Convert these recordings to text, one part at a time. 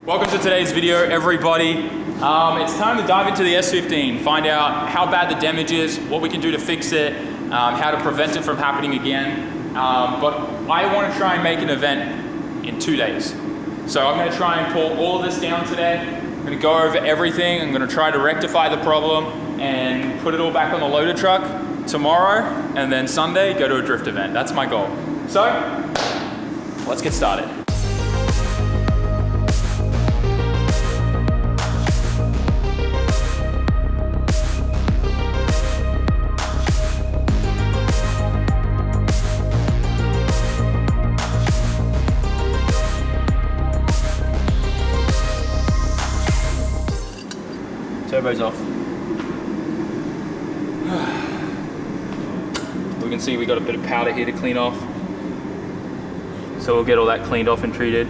Welcome to today's video, everybody. It's time to dive into the S15, find out how bad the damage is, what we can do to fix it, how to prevent it from happening again. But I want to try and make an event in 2 days. So I'm going to try and pull all of this down today. I'm going to go over everything. I'm going to try to rectify the problem and put it all back on the loader truck tomorrow, and then Sunday go to a drift event. That's my goal. So let's get started. Turbo's off. We can see we got a bit of powder here to clean off. So we'll get all that cleaned off and treated.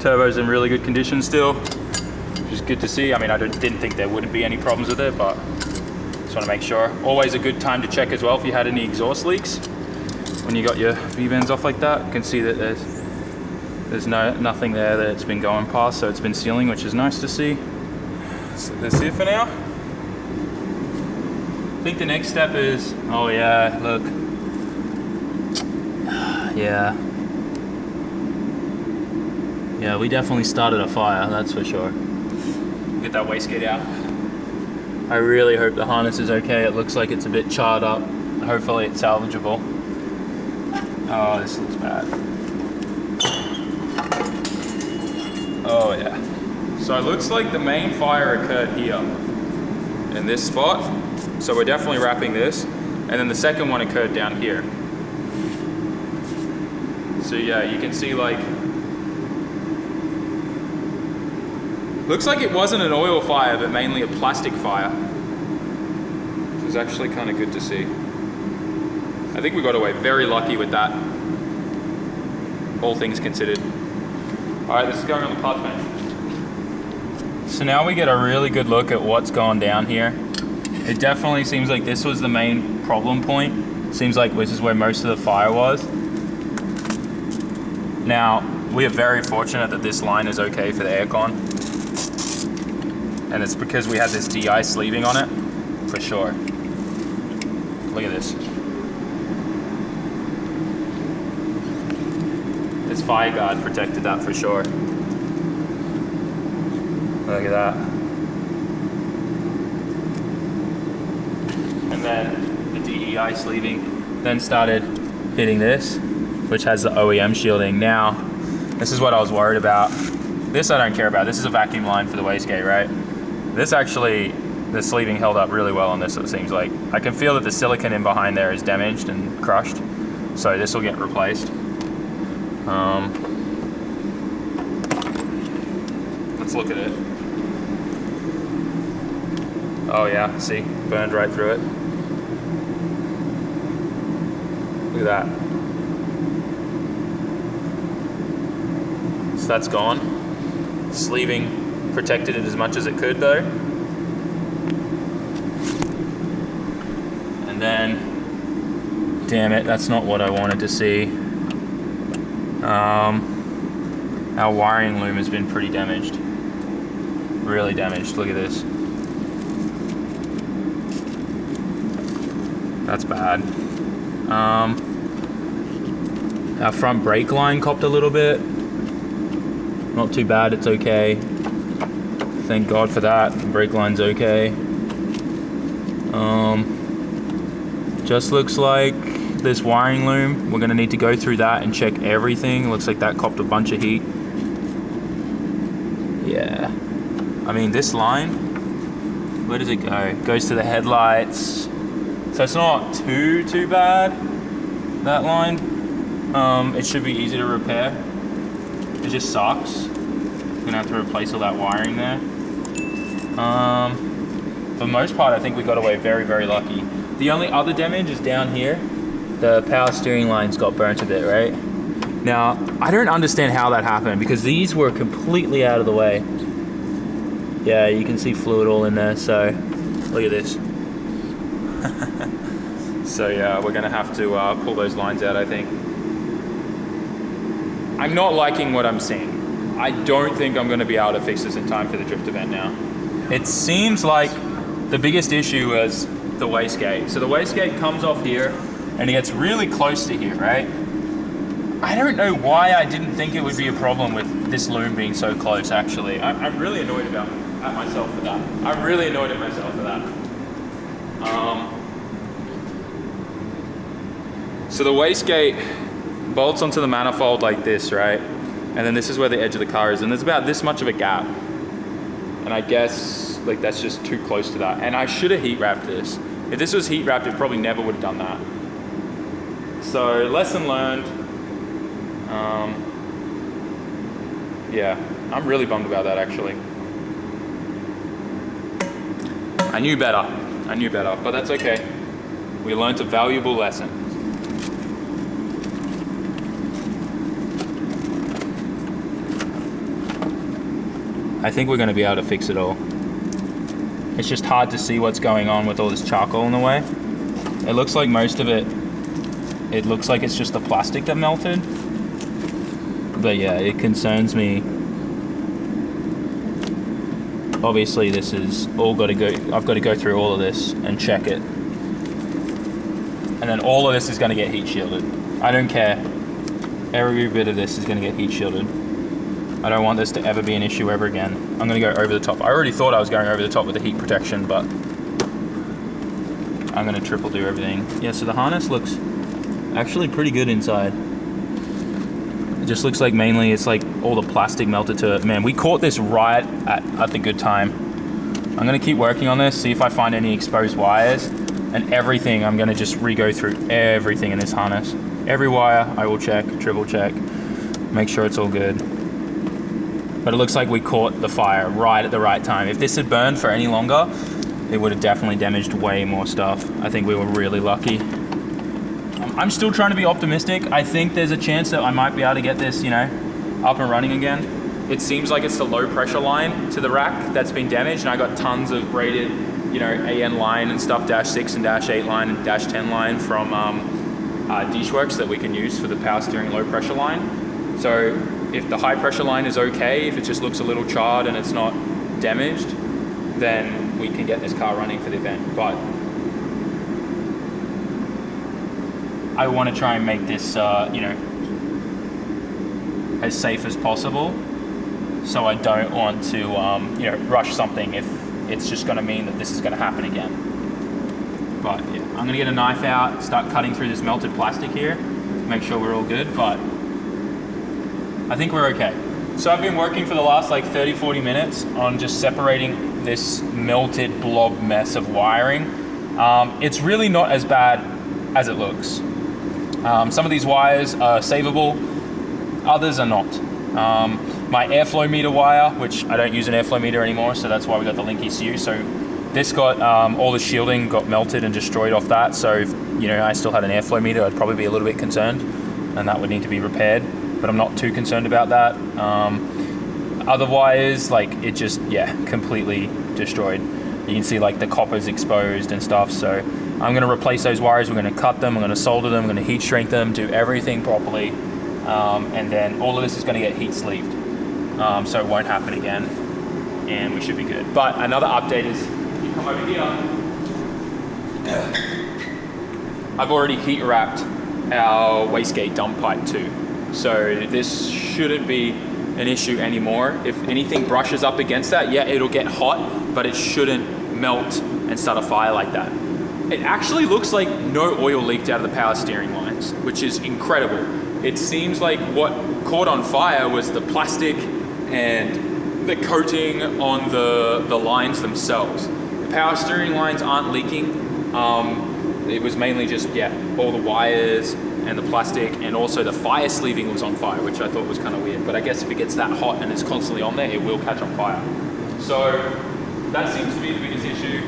Turbo's in really good condition still, which is good to see. I mean, I didn't think there wouldn't be any problems with it, but just want to make sure. Always a good time to check as well if you had any exhaust leaks. When you got your V-vents off like that, you can see that there's nothing there that it's been going past, so it's been sealing, which is nice to see. So that's it for now. I think the next step is, oh yeah, look. Yeah, we definitely started a fire, that's for sure. Get that wastegate out. I really hope the harness is okay. It looks like it's a bit charred up. Hopefully it's salvageable. Oh, this looks bad. Oh yeah. So it looks like the main fire occurred here, in this spot. So we're definitely wrapping this. And then the second one occurred down here. So yeah, you can see like, looks like it wasn't an oil fire, but mainly a plastic fire. Which is actually kind of good to see. I think we got away very lucky with that, all things considered. All right, this is going on the parts bench. So now we get a really good look at what's gone down here. It definitely seems like this was the main problem point. Seems like this is where most of the fire was. Now, we are very fortunate that this line is okay for the aircon. And it's because we had this DI sleeving on it, for sure. Look at this. This fire guard protected that for sure. Look at that. And then the DEI sleeving then started hitting this, which has the OEM shielding. Now, this is what I was worried about. This I don't care about. This is a vacuum line for the wastegate, right? This actually, the sleeving held up really well on this, it seems like. I can feel that the silicone in behind there is damaged and crushed, so this will get replaced. Let's look at it. Oh yeah, see, burned right through it. Look at that. So that's gone. Sleeving protected it as much as it could though. And then, damn it, that's not what I wanted to see. Our wiring loom has been pretty damaged. Really damaged, look at this. That's bad. Our front brake line copped a little bit. Not too bad, it's okay. Thank God for that, the brake line's okay. Just looks like this wiring loom, we're gonna need to go through that and check everything. Looks like that copped a bunch of heat. Yeah. I mean, this line, where does it go? It goes to the headlights. So it's not too bad, that line. It should be easy to repair. It just sucks. I'm gonna have to replace all that wiring there. For the most part, I think we got away very, very lucky. The only other damage is down here. The power steering lines got burnt a bit, right? Now, I don't understand how that happened because these were completely out of the way. Yeah, you can see fluid all in there, so look at this. So yeah, we're gonna have to pull those lines out, I think. I'm not liking what I'm seeing. I don't think I'm going to be able to fix this in time for the drift event now. It seems like the biggest issue was the wastegate. So the wastegate comes off here and it gets really close to here, right? I don't know why I didn't think it would be a problem with this loom being so close, actually. I'm really annoyed at myself for that. I'm really annoyed at myself for that. So the wastegate bolts onto the manifold like this, right? And then this is where the edge of the car is, and there's about this much of a gap. And I guess like that's just too close to that. And I should have heat wrapped this. If this was heat wrapped, it probably never would have done that. So lesson learned. Yeah, I'm really bummed about that actually. I knew better, but that's okay. We learned a valuable lesson. I think we're going to be able to fix it all. It's just hard to see what's going on with all this charcoal in the way. It looks like most of it looks like it's just the plastic that melted. But yeah, it concerns me. Obviously this is all got to go, I've got to go through all of this and check it. And then all of this is going to get heat shielded. I don't care. Every bit of this is going to get heat shielded. I don't want this to ever be an issue ever again. I'm going to go over the top. I already thought I was going over the top with the heat protection, but I'm going to triple do everything. Yeah, so the harness looks actually pretty good inside. It just looks like mainly it's like all the plastic melted to it. Man, we caught this right at the good time. I'm going to keep working on this, see if I find any exposed wires and everything. I'm going to just re-go through everything in this harness. Every wire I will check, triple check, make sure it's all good. But it looks like we caught the fire right at the right time. If this had burned for any longer, it would have definitely damaged way more stuff. I think we were really lucky. I'm still trying to be optimistic. I think there's a chance that I might be able to get this, you know, up and running again. It seems like it's the low pressure line to the rack that's been damaged, and I got tons of braided, you know, AN line and stuff, -6 and -8 line and -10 line from Dishworks that we can use for the power steering low pressure line. So if the high pressure line is okay, if it just looks a little charred and it's not damaged, then we can get this car running for the event. But I want to try and make this, you know, as safe as possible. So I don't want to, you know, rush something if it's just going to mean that this is going to happen again. But yeah, I'm going to get a knife out, start cutting through this melted plastic here, make sure we're all good. But I think we're okay. So I've been working for the last like 30-40 minutes on just separating this melted blob mess of wiring. It's really not as bad as it looks. Some of these wires are savable, others are not. My airflow meter wire, which I don't use an airflow meter anymore, so that's why we got the Link ECU. So this got, all the shielding got melted and destroyed off that. So if, you know, I still had an airflow meter, I'd probably be a little bit concerned, and that would need to be repaired. But I'm not too concerned about that. Other wires, like it just, yeah, completely destroyed. You can see like the copper's exposed and stuff. So I'm gonna replace those wires. We're gonna cut them, I'm gonna solder them, I'm gonna heat shrink them, do everything properly. And then all of this is gonna get heat sleeved. So it won't happen again, and we should be good. But another update is, if you come over here, I've already heat wrapped our wastegate dump pipe too. So this shouldn't be an issue anymore. If anything brushes up against that, yeah, it'll get hot, but it shouldn't melt and start a fire like that. It actually looks like no oil leaked out of the power steering lines, which is incredible. It seems like what caught on fire was the plastic and the coating on the lines themselves. The power steering lines aren't leaking. It was mainly just, yeah, all the wires and the plastic, and also the fire sleeving was on fire, which I thought was kind of weird. But I guess if it gets that hot and it's constantly on there, it will catch on fire. So that seems to be the biggest issue.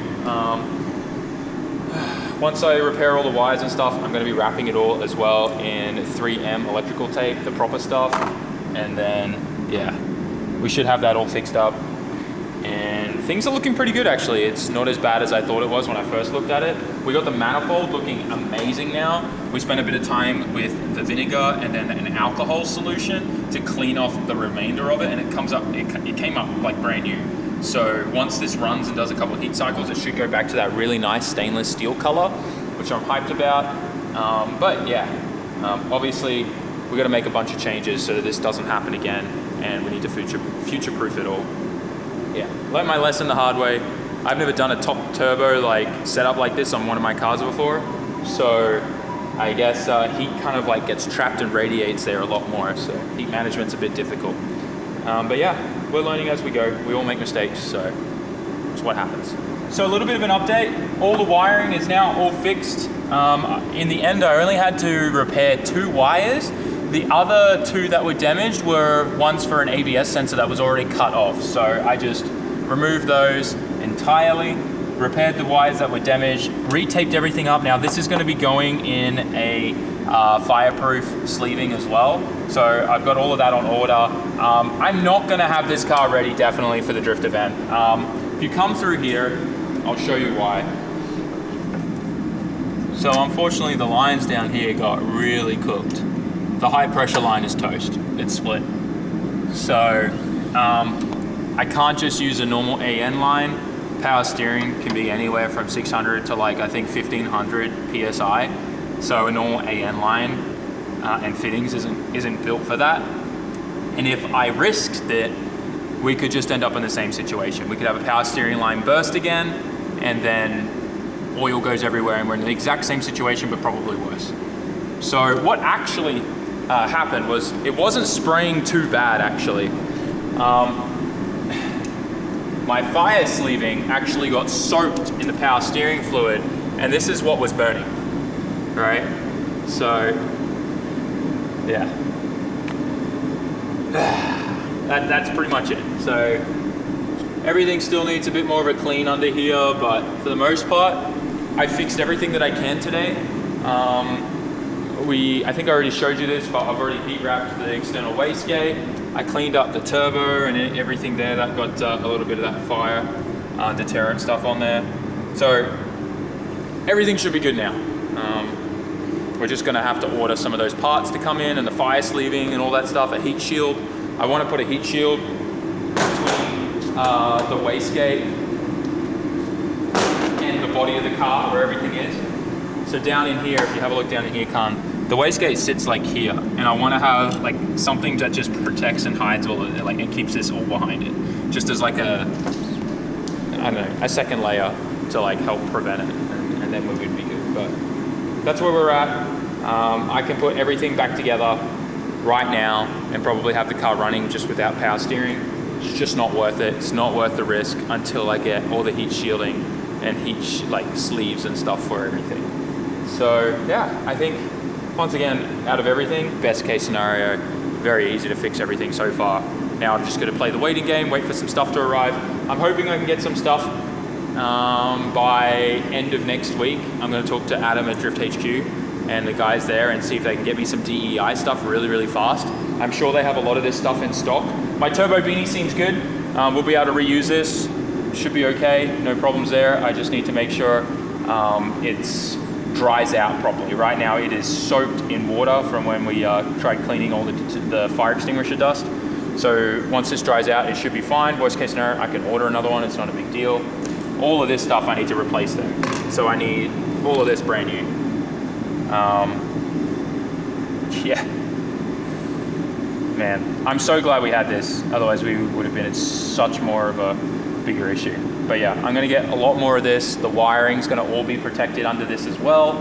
Once I repair all the wires and stuff, I'm going to be wrapping it all as well in 3M electrical tape, the proper stuff. And then, yeah, we should have that all fixed up. And things are looking pretty good actually. It's not as bad as I thought it was when I first looked at it. We got the manifold looking amazing now. We spent a bit of time with the vinegar and then an alcohol solution to clean off the remainder of it, and it came up like brand new. So once this runs and does a couple of heat cycles, it should go back to that really nice stainless steel color, which I'm hyped about. But yeah, obviously we got to make a bunch of changes so that this doesn't happen again, and we need to future-proof it all. Yeah, learned my lesson the hard way. I've never done a top turbo like setup like this on one of my cars before, so I guess heat kind of like gets trapped and radiates there a lot more, so heat management's a bit difficult. But yeah, we're learning as we go. We all make mistakes, so it's what happens. So a little bit of an update. All the wiring is now all fixed. In the end, I only had to repair 2 wires. The other 2 that were damaged were ones for an ABS sensor that was already cut off. So I just removed those entirely, repaired the wires that were damaged, retaped everything up. Now this is going to be going in a fireproof sleeving as well. So I've got all of that on order. I'm not going to have this car ready definitely for the drift event. If you come through here, I'll show you why. So unfortunately the lines down here got really cooked. The high pressure line is toast, it's split. So I can't just use a normal AN line. Power steering can be anywhere from 600 to like, I think 1500 PSI. So a normal AN line and fittings isn't built for that. And if I risked it, we could just end up in the same situation. We could have a power steering line burst again, and then oil goes everywhere, and we're in the exact same situation, but probably worse. So what actually happened was, it wasn't spraying too bad actually. My fire sleeving actually got soaked in the power steering fluid, and this is what was burning, right? So, yeah. That's pretty much it. So, everything still needs a bit more of a clean under here, but for the most part, I fixed everything that I can today. I think I already showed you this, but I've already heat wrapped the external wastegate. I cleaned up the turbo and everything there that got a little bit of that fire deterrent stuff on there. So everything should be good now. We're just gonna have to order some of those parts to come in, and the fire sleeving and all that stuff, a heat shield. I wanna put a heat shield between the wastegate and the body of the car where everything is. So down in here, if you have a look down in here, the wastegate sits like here, and I want to have like something that just protects and hides all of it, like, and keeps this all behind it, just as like a, I don't know, a second layer to like help prevent it, and then we would be good. But that's where we're at. I can put everything back together right now and probably have the car running just without power steering. It's just not worth it. It's not worth the risk until I get all the heat shielding and heat sleeves and stuff for everything. So yeah, I think once again, out of everything, best case scenario, very easy to fix everything so far. Now I'm just gonna play the waiting game, wait for some stuff to arrive. I'm hoping I can get some stuff by end of next week. I'm gonna talk to Adam at Drift HQ and the guys there and see if they can get me some DEI stuff really, really fast. I'm sure they have a lot of this stuff in stock. My turbo beanie seems good. We'll be able to reuse this. Should be okay, no problems there. I just need to make sure it's dries out properly. Right now it is soaked in water from when we tried cleaning all the fire extinguisher dust. So once this dries out, it should be fine. Worst case scenario, I can order another one. It's not a big deal. All of this stuff I need to replace though. So I need all of this brand new. Yeah. Man, I'm so glad we had this. Otherwise we would have been in such more of a bigger issue. But yeah, I'm gonna get a lot more of this. The wiring's gonna all be protected under this as well,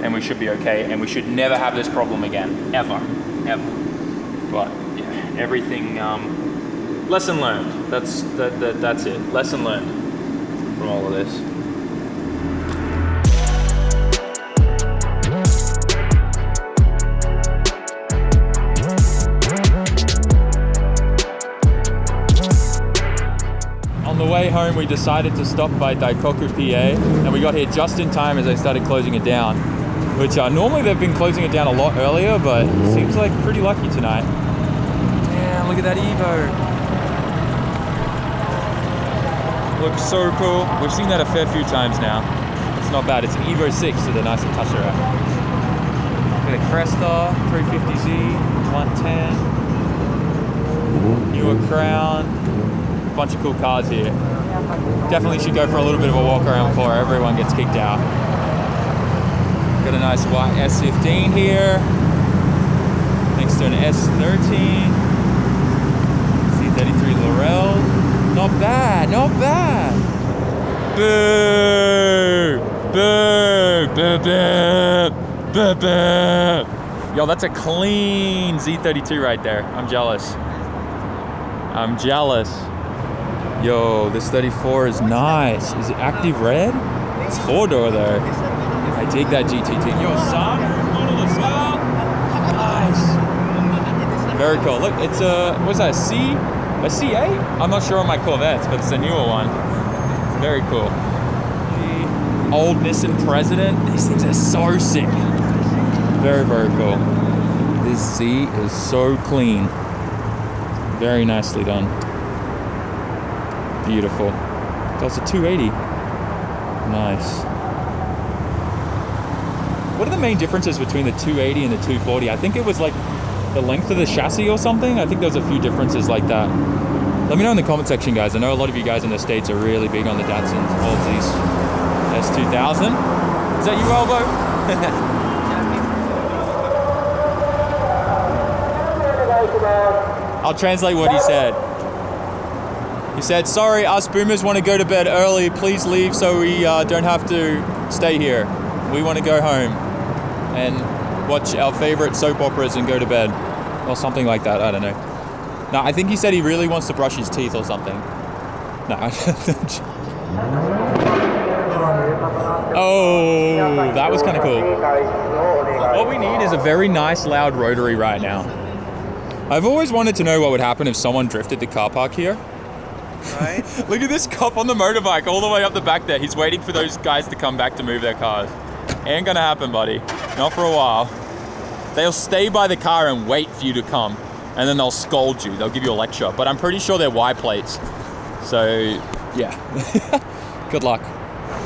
and we should be okay, and we should never have this problem again, ever. But yeah, everything, lesson learned. That's it, lesson learned from all of this. On the way home, we decided to stop by Daikoku, PA, and we got here just in time as they started closing it down, which normally they've been closing it down a lot earlier, but it seems like pretty lucky tonight. Damn, look at that Evo. Looks so cool. We've seen that a fair few times now. It's not bad. It's an Evo 6 with a nice Tasha wrap. Got a Cresta, 350Z, 110. newer Crown. Bunch of cool cars here. Definitely should go for a little bit of a walk around before everyone gets kicked out. Got a nice white S15 here. Next to an S13. C33 Laurel. Not bad, not bad. Boo! Boo! Boo! Boo! Boo! Boo! Yo, that's a clean Z32 right there. I'm jealous. I'm jealous. Yo, this 34 is nice. Is it active red? It's 4-door though. I dig that GTT. Yo, son, model as well. Nice. Very cool. Look, it's a, what's that, a C8? I'm not sure on my Corvettes, but it's a newer one. Very cool. The old Nissan President. These things are so sick. Very, very cool. This Z is so clean. Very nicely done. Beautiful. That's a 280. Nice. What are the main differences between the 280 and the 240? I think it was like the length of the chassis or something. I think there's a few differences like that. Let me know in the comment section, guys. I know a lot of you guys in the States are really big on the Datsuns. All of these S2000. Is that you, Elbow? I'll translate what he said. He said, sorry, us boomers want to go to bed early. Please leave so we don't have to stay here. We want to go home and watch our favorite soap operas and go to bed. Or something like that, I don't know. No, I think he said he really wants to brush his teeth or something. No. Oh, that was kind of cool. What we need is a very nice loud rotary right now. I've always wanted to know what would happen if someone drifted the car park here. Right. Look at this cop on the motorbike all the way up the back there. He's waiting for those guys to come back to move their cars. Ain't gonna happen, buddy. Not for a while. They'll stay by the car and wait for you to come, and then they'll scold you. They'll give you a lecture, but I'm pretty sure they're Y plates. So, yeah. Good luck.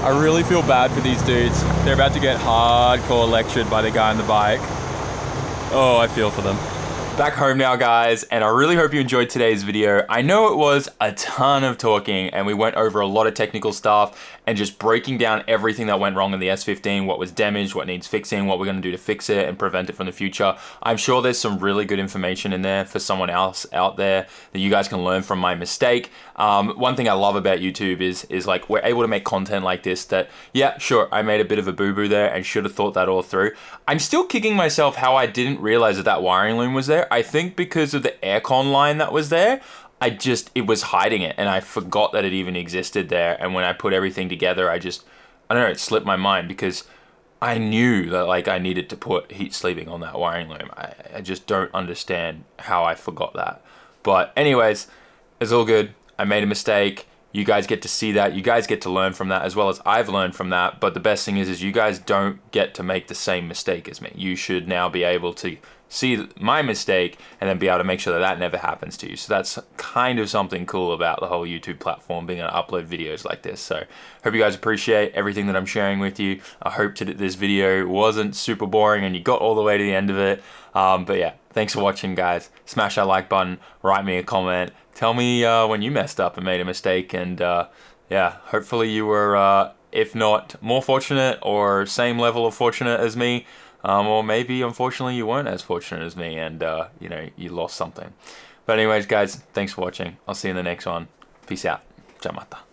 I really feel bad for these dudes. They're about to get hardcore lectured by the guy on the bike. Oh, I feel for them. Back home now, guys, and I really hope you enjoyed today's video. I know it was a ton of talking and we went over a lot of technical stuff and just breaking down everything that went wrong in the S15, what was damaged, what needs fixing, what we're gonna do to fix it and prevent it from the future. I'm sure there's some really good information in there for someone else out there that you guys can learn from my mistake. One thing I love about YouTube is like we're able to make content like this that, yeah, sure, I made a bit of a boo-boo there and should have thought that all through. I'm still kicking myself how I didn't realize that that wiring loom was there. I think because of the aircon line that was there, it was hiding it and I forgot that it even existed there. And when I put everything together, I don't know, it slipped my mind because I knew that like I needed to put heat sleeving on that wiring loom. I just don't understand how I forgot that. But anyways, it's all good. I made a mistake. You guys get to see that. You guys get to learn from that as well as I've learned from that. But the best thing is you guys don't get to make the same mistake as me. You should now be able to see my mistake and then be able to make sure that that never happens to you. So that's kind of something cool about the whole YouTube platform, being able to upload videos like this. So hope you guys appreciate everything that I'm sharing with you. I hope that this video wasn't super boring and you got all the way to the end of it. But yeah, thanks for watching, guys. Smash that like button, write me a comment, tell me when you messed up and made a mistake, and yeah, hopefully you were, if not more fortunate or same level of fortunate as me, or maybe unfortunately you weren't as fortunate as me and you know, you lost something. But anyways, guys, thanks for watching. I'll see you in the next one. Peace out. Ciao, mata.